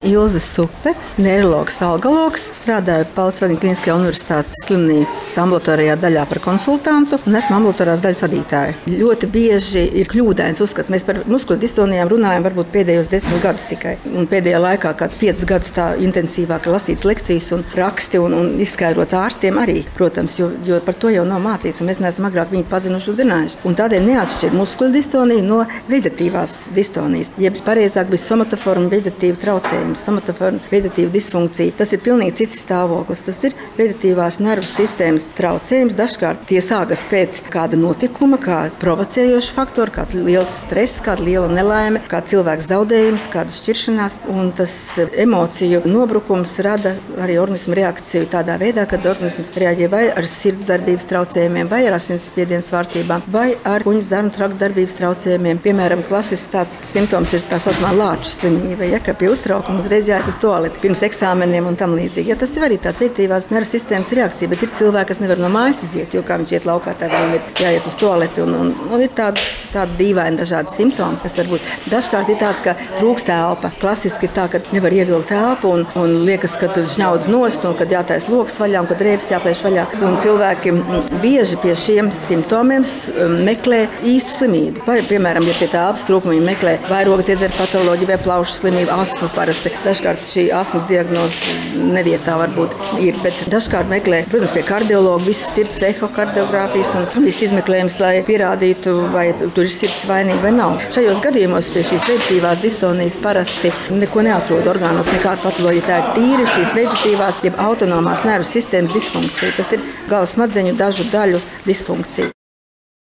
Ilze Supe, neiroloģis, algologs, strādāju Pauls Radiņa Kliniskajā universitātes slimnīcas ambulatorijā daļā par konsultantu un esmu ambulatorās daļas vadītāja. Ļoti bieži ir kļūdains uzskats. Mēs par muskuļu distonijām runājam varbūt pēdējos 10 gadus tikai. Un pēdējā laikā kāds 5 gadus tā intensīvāk lasīts lekcijas un raksti un izskaidrots ārstiem arī, protams, jo par to jau nav mācīts un mēs neesam agrāk viņu pazinuši un zinājuši. Un tādēļ neatšķir muskuļu distoniju no vegetatīvās distonijas, jeb pareizāk bija somatoforma vegetatīva traucējumi. Somatoforma vegetatīva disfunkcija. Tas ir pilnīgi cits stāvoklis. Tas ir vegetatīvās nervu sistēmas traucējums. Dažkārt tie sākas pēc kāda notikuma, kā provocējoša faktora, kāds liels stress, kāda liela nelaime, kā cilvēks zaudējums, kāda šķiršanās. Un tas emociju nobrukums rada arī organismu reakciju tādā veidā, kad organisms reaģē vai ar sirdsdarbības traucējumiem, vai ar asinsspiediena svārstībām, vai ar kuņģa zarnu trakta darbības traucējumiem. Piemēram, klasisks tāds simptoms ir tā saucamā lāča slimība, ja, ka pie uztraukuma uzreiz jāiet uz toaleti pirms eksāmeniem un tam līdzīgi. Ja, tas ir arī tāds vegetatīvās nervu sistēmas reakcija, bet ir cilvēki, kas nevar no mājas iziet, jo kā viņš iet laukā, tā viņam ir jāiet uz toaleti un ir tādi dīvaini dažādi simptomi, kas varbūt dažkārt ir tāds, ka trūkst elpa. Klasiski ir tā, ka nevar ievilkt elpu un liekas, ka tu žņaudz nost un kad jātais loks vaļā un kad rēpes jāplēš vaļā. Un cilvēki bieži pie šiem simptomiem meklē īstu slimību. Vai, piemēram, ja pie tā elpas trūkuma viņi meklē vairoga dziedzera patoloģiju vai plaušu slimību, astmu parasti. Dažkārt šī astmas diagnoze nevietā varbūt ir, bet dažkārt meklē, protams, pie kardiologa visas sirds ehokardiogrāfijas un viss izmeklējums, lai pierādītu, vai tur ir sirds vainīga vai nav. Šajos gadījumos pie šīs vegetatīvās distonijas parasti neko neatrod orgānos, nekāda patoloģija. Tā ir tīri šīs vegetatīvās, jeb autonomās nervu sistēmas disfunkcija. Tas ir galvas smadzeņu dažu daļu disfunkcija.